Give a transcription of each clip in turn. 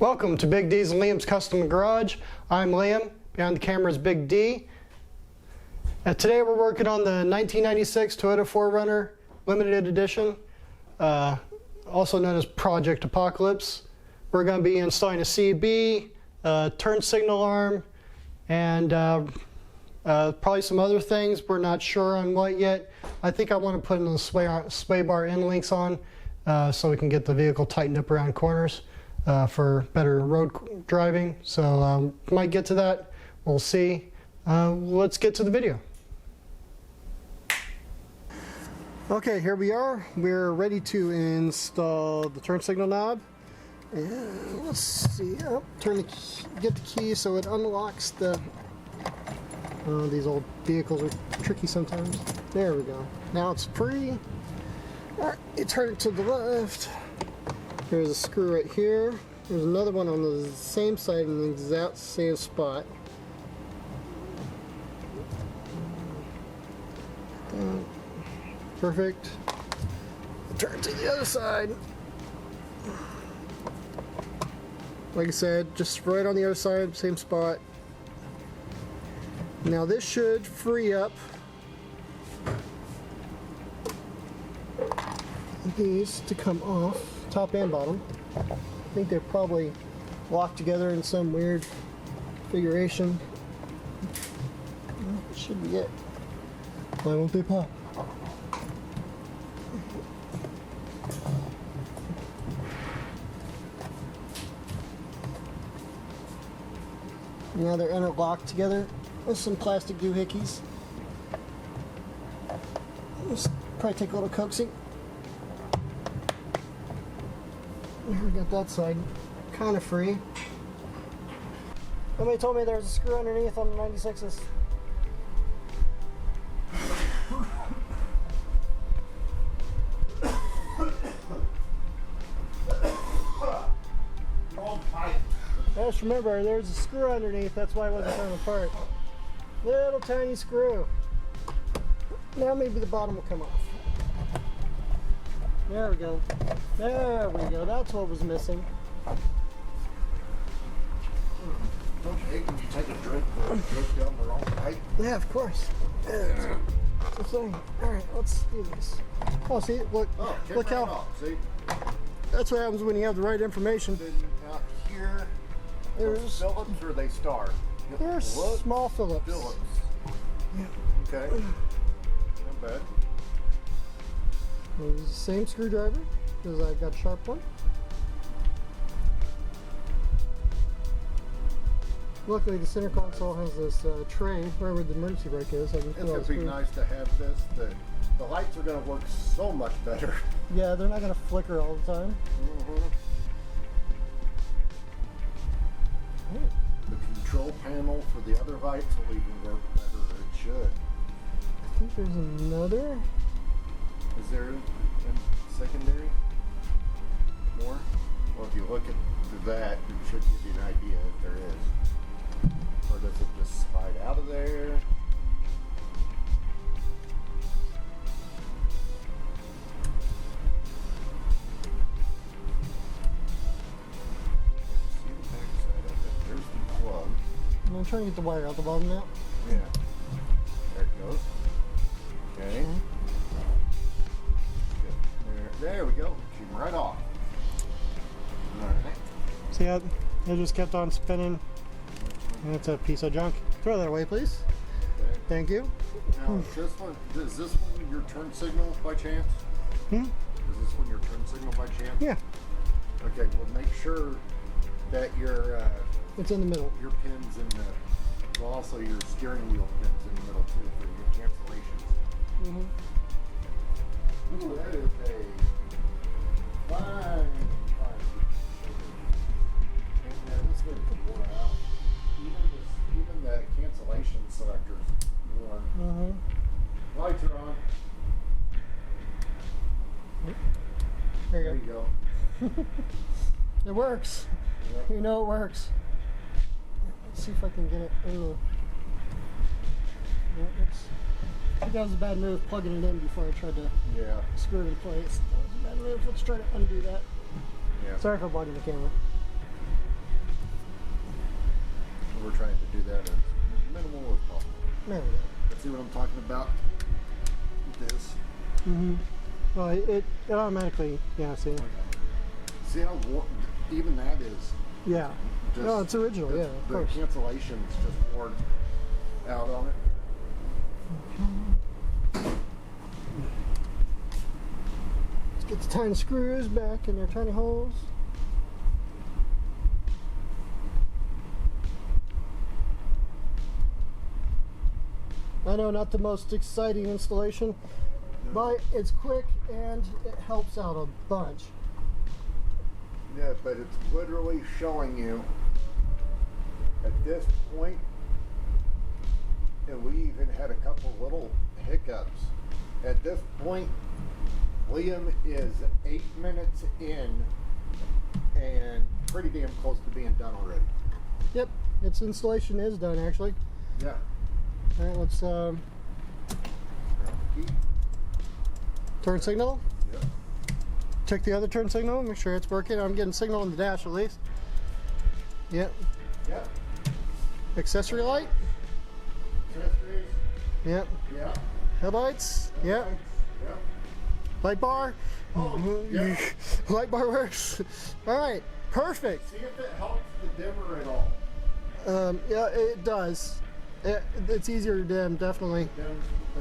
Welcome to Big D's and Liam's Custom Garage. I'm Liam, behind the camera is Big D. And today we're working on the 1996 Toyota 4Runner Limited Edition, also known as Project Apocalypse. We're going to be installing a CB, a turn signal arm, and probably some other things. We're not sure on what yet. I think I want to put in the sway bar end links on so we can get the vehicle tightened up around corners for better road driving. So might get to that. We'll see. Let's get to the video. Okay, here we are. We're ready to install the turn signal knob. And let's see. Oh, get the key so it unlocks the. These old vehicles are tricky sometimes. There we go. Now it's free. All right, you turn it to the left. There's a screw right here. There's another one on the same side in the exact same spot. Perfect. Turn to the other side. Like I said, just right on the other side, same spot. Now this should free up these to come off, top and bottom. I think they're probably locked together in some weird configuration. That should be it. Why won't they pop? Now they're interlocked together with some plastic doohickeys. Just probably take a little coaxing. Here we got that side kind of free. Somebody told me there was a screw underneath on the 96s. Just remember, there's a screw underneath, that's why it wasn't coming apart. Little tiny screw. Now maybe the bottom will come off. There we go. There we go. That's what was missing. Okay, can you take a drink down the wrong pipe? Yeah, of course. That's the thing. Alright, let's do this. Oh, see? Look, look how... Off, see? That's what happens when you have the right information. Then out here, There's Phillips or they Star? There's small Phillips. Phillips. Yeah. Okay. Not bad. It's the same screwdriver, because I got a sharp one. Luckily, the center console has this tray wherever the emergency brake is. It's going to be nice to have this. The lights are going to work so much better. Yeah, they're not going to flicker all the time. The control panel for the other lights will even work better. It should. I think there's another. Is there a secondary? More? Well, if you look at that, it should give you an idea if there is. Or does it just slide out of there? See the back side of it. There's the plug. I'm trying to get the wire out the bottom now. Yeah. There it goes. Okay. There we go. Came right off. Alright. See how it just kept on spinning? And it's a piece of junk. Throw that away, please. Okay. Thank you. Now, is this one your turn signal by chance? Hmm? Is this one your turn signal by chance? Yeah. Okay, well make sure that your It's in the middle. your pins in the, well also your steering wheel pins in the middle too for your cancellations. Mm-hmm. Ooh, that is a fine. And this one can worn out. Even the cancellation selector's worn. Mm-hmm. Lights are on. There There you you go. go. It works. Yep. You know it works. Let's see if I can get it in the... Yeah, I think that was a bad move plugging it in before I tried to screw it in place. That was a bad move. Let's try to undo that. Yeah. Sorry for blocking the camera. We're trying to do that as minimal as possible. There we go. Let's see what I'm talking about. This. Well, it automatically, yeah, see? See how even that is. Yeah. Just, No, it's original, yeah, of the course. cancellation's just worn out on it. Let's get the tiny screws back in their tiny holes. I know, not the most exciting installation, but it's quick and it helps out a bunch. Yeah, but it's literally showing you at this point, and we even had a couple little hiccups. At this point, Liam is 8 minutes in and pretty damn close to being done already. Yep, its installation is done actually. Yeah. All right, let's Key. turn signal. Yep. Check the other turn signal, make sure it's working. I'm getting signal on the dash at least. Yep. Yep. Accessory light. Accessories. Yep. Yeah. Headlights. Yep. Yep. Light bar. Oh, yeah. Light bar works. All right, perfect. See if it helps the dimmer at all. Yeah, it does. It's easier to dim, definitely. The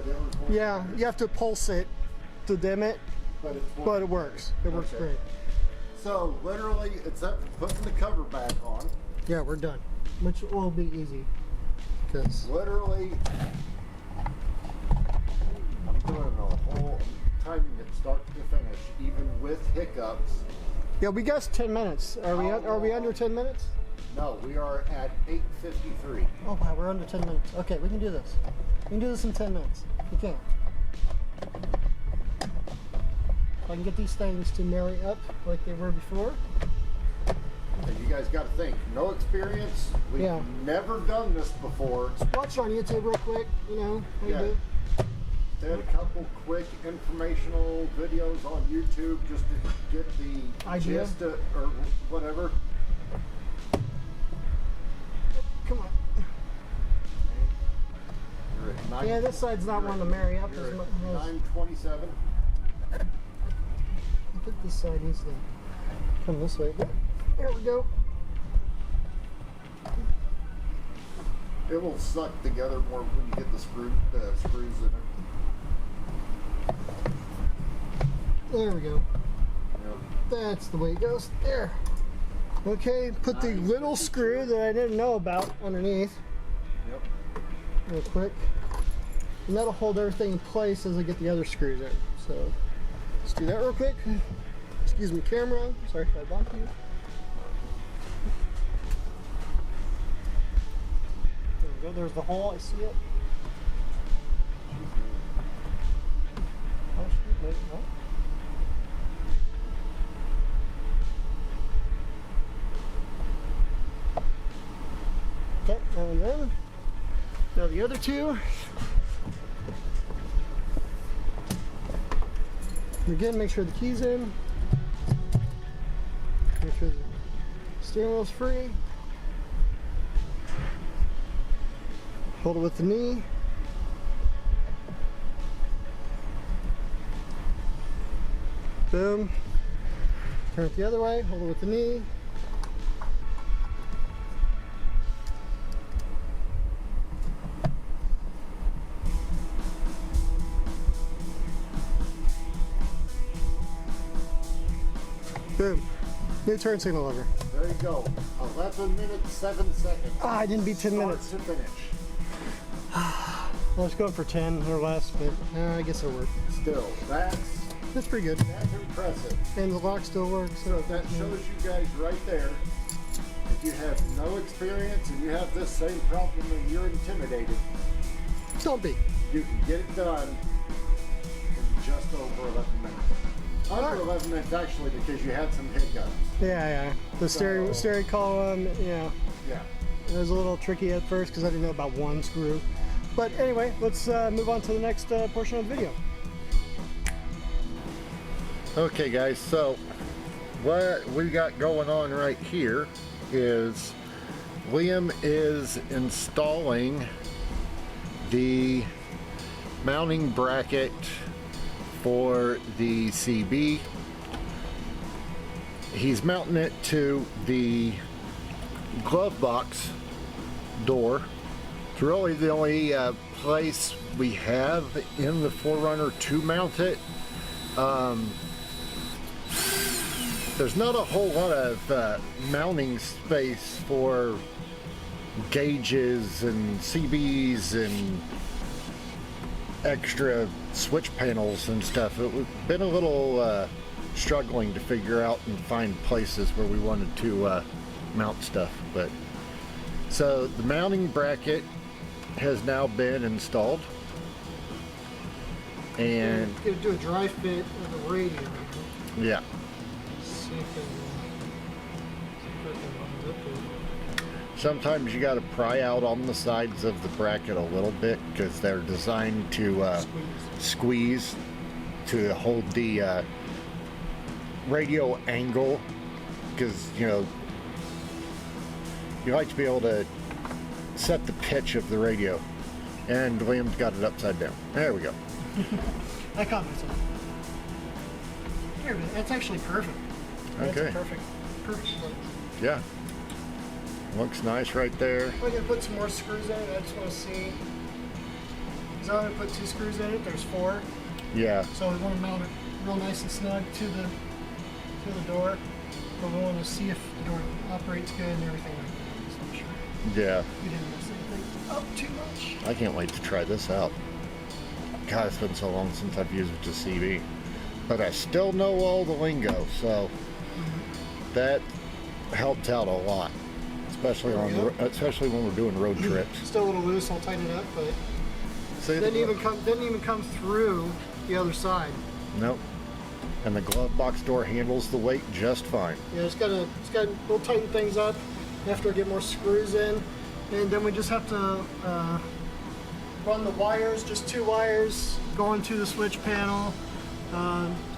dimmer's working. Yeah, you have to pulse it to dim it, But it's but it works. It works Okay. great. So literally, except for putting the cover back on, Yeah, we're done, which will be easy. Cause literally, I'm doing a whole timing it start to finish, even with hiccups. yeah, we guessed 10 minutes. Are we under 10 minutes? No, we are at 8:53. Oh wow, we're under 10 minutes. Okay, we can do this. We can do this in 10 minutes. We can. If I can get these things to marry up like they were before. And you guys got to think, no experience. We've Yeah. never done this before. Watch it on YouTube real quick, you know, how Yeah. you do. They had a couple quick informational videos on YouTube just to get the Idea. gist or whatever. Come on. You're at nine, Yeah, this side's not you're one to at- marry up you're as at much. 9:27. I think this side needs to come this way. There we go. It will suck together more when you get the screws in it. There we go. Yep. That's the way it goes. There. Okay, put the little screw that I didn't know about underneath Yep. real quick. And that'll hold everything in place as I get the other screws in. So let's do that real quick. Excuse me, camera. Sorry if I bumped you. There we go. There's the hole. I see it. Oh, shoot. Wait, no. Okay, that one's in. Now the other two. Again, make sure the key's in. Make sure the steering wheel's free. Hold it with the knee. Boom. Turn it the other way, hold it with the knee. Boom. New turn signal lever. There you go. 11 minutes, 7 seconds. Ah, I didn't beat 10 Start minutes. to finish. I was going for 10 or less, but I guess it'll work. Still, that's Pretty good. impressive. And the lock still works. So that shows you guys right there. If you have no experience and you have this same problem and you're intimidated, Don't be. you can get it done in just over 11 minutes. Under Alright. 11 minutes actually, because you had some hiccups. Yeah. The steering column, yeah. Yeah. It was a little tricky at first because I didn't know about one screw. But anyway, let's move on to the next portion of the video. Okay guys, so what we got going on right here is Liam is installing the mounting bracket for the CB. He's mounting it to the glove box door. It's really the only place we have in the 4Runner to mount it. There's not a whole lot of mounting space for gauges and CBs and extra switch panels and stuff. We've been a little struggling to figure out and find places where we wanted to mount stuff. But so the mounting bracket has now been installed, and I'm gonna do a dry fit of the radio. yeah. See if it will zip it. Sometimes you got to pry out on the sides of the bracket a little bit because they're designed to squeeze to hold the radio angle, because you know you like to be able to set the pitch of the radio, and Liam's got it upside down. There we go. I caught myself. Here, that's actually perfect. That's Okay. perfect place. Yeah, looks nice right there. I'm gonna put some more screws in it. I just want to see. Because I'm gonna put 2 screws in it. There's 4, Yeah, so we want to mount it real nice and snug to the door. But we want to see if the door operates good and everything like that. So I'm sure yeah. we didn't mess anything up too much. I can't wait to try this out. God, it's been so long since I've used the CB, but I still know all the lingo, so that helped out a lot, especially especially when we're doing road trips. Still a little loose. I'll tighten it up, but See, didn't even come through the other side. Nope. And the glove box door handles the weight just fine. Yeah, we'll tighten things up after we get more screws in, and then we just have to run the wires, just 2 wires going to the switch panel,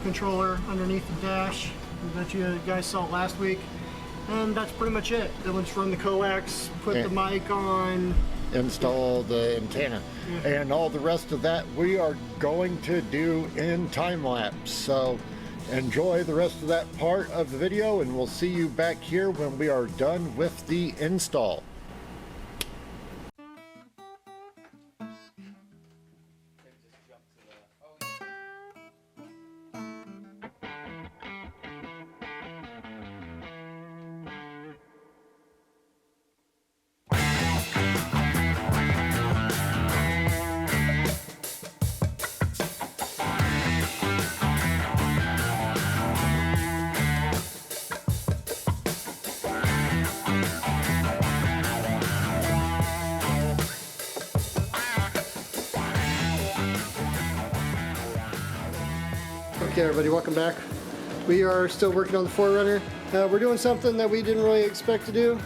controller underneath the dash that you guys saw last week, and that's pretty much it. Then we'll just run the coax, put the mic on, install the antenna, and all the rest of that we are going to do in time lapse. So enjoy the rest of that part of the video, and we'll see you back here when we are done with the install. Okay, everybody, welcome back. We are still working on the 4Runner. We're doing something that we didn't really expect to do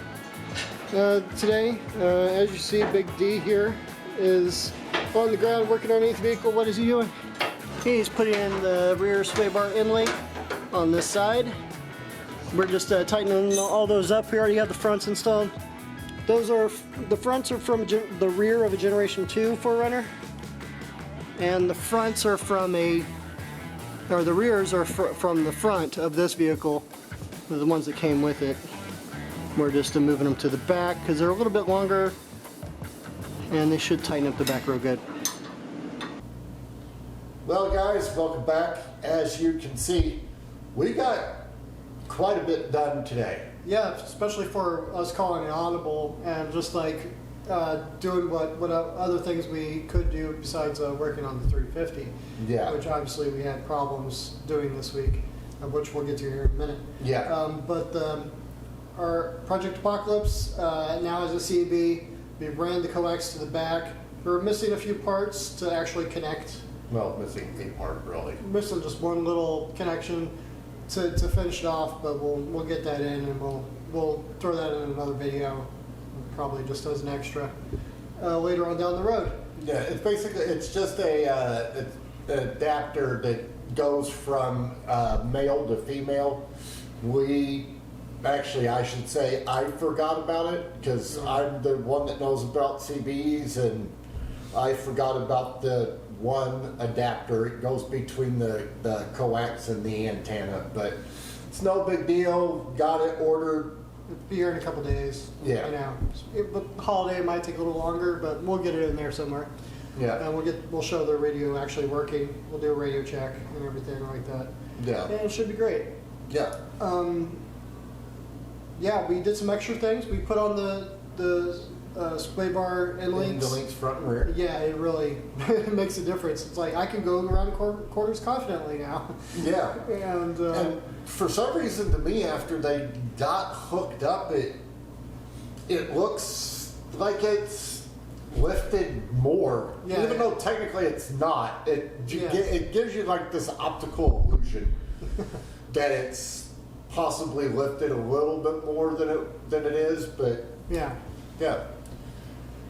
today. As you see, Big D here is on the ground working underneath the vehicle. What is he doing? He's putting in the rear sway bar inlay on this side. We're just tightening all those up. We already have the fronts installed. The fronts are from the rear of a Generation 2 4Runner, and the fronts are from the rears are from the front of this vehicle, the ones that came with it. We're just moving them to the back because they're a little bit longer, and they should tighten up the back real good. Well, guys, welcome back. As you can see, we got quite a bit done today. Yeah, especially for us calling it audible and just like doing what other things we could do besides working on the 350. Yeah. Which obviously we had problems doing this week, which we'll get to here in a minute. Yeah. But our Project Apocalypse now is a CB. We ran the coax to the back. We're missing a few parts to actually connect. Well, missing a part, really. Missing just one little connection to finish it off, but we'll get that in, and we'll throw that in another video, probably just as an extra later on down the road. Yeah, it's just an adapter that goes from male to female. We actually, I should say I forgot about it because I'm the one that knows about CBs, and I forgot about the one adapter. It goes between the coax and the antenna, but it's no big deal. Got it ordered. It'll be here in a couple days. Yeah. You know, but holiday might take a little longer, but we'll get it in there somewhere. Yeah. And we'll show the radio actually working. We'll do a radio check and everything like that. Yeah. And it should be great. Yeah. Yeah, we did some extra things. We put on the sway bar and links. The links front and rear. Yeah, it really makes a difference. It's like I can go around corners confidently now. Yeah. And for some reason, to me, after they got hooked up, it looks like it's lifted more, Yeah, even yeah. though technically it's not. It gives you like this optical illusion that it's possibly lifted a little bit more than it is, but yeah. yeah.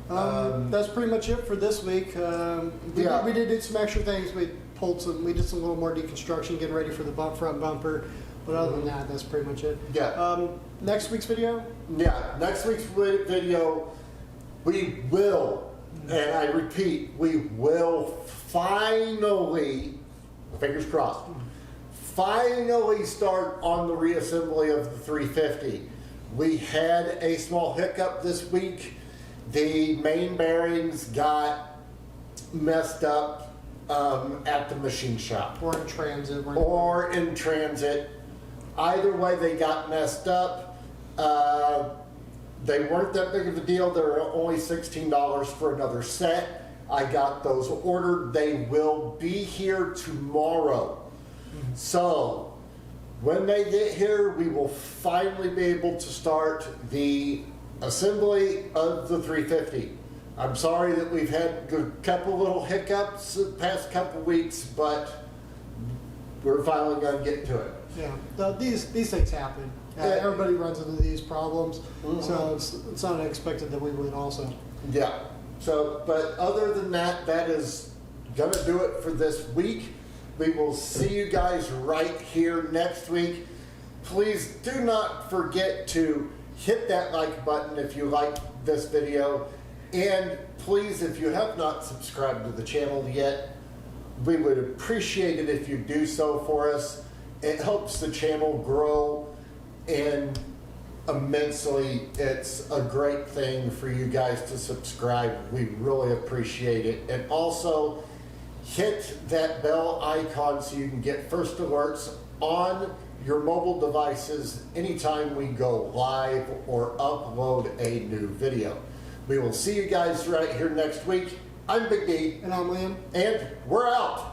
That's pretty much it for this week. We did do some extra things. We did some little more deconstruction, getting ready for the front bumper. But other than that, that's pretty much it. Yeah. Next week's video? Yeah, next week's video, we will, and I repeat, we will finally, fingers crossed, finally start on the reassembly of the 350. We had a small hiccup this week. The main bearings got messed up at the machine shop. Or in transit. Or in transit. Either way, they got messed up. They weren't that big of a deal. They were only $16 for another set. I got those ordered. They will be here tomorrow. So when they get here, we will finally be able to start the assembly of the 350. I'm sorry that we've had a couple little hiccups the past couple weeks, but we're finally going to get to it. Yeah, these things happen. Everybody runs into these problems, so it's not unexpected that we would also. Yeah. So, but other than that, that is going to do it for this week. We will see you guys right here next week. Please do not forget to hit that like button if you like this video. And please, if you have not subscribed to the channel yet, we would appreciate it if you do so for us. It helps the channel grow, and immensely, it's a great thing for you guys to subscribe. We really appreciate it. And also, hit that bell icon so you can get first alerts on your mobile devices anytime we go live or upload a new video. We will see you guys right here next week. I'm Big D. And I'm Liam. And we're out.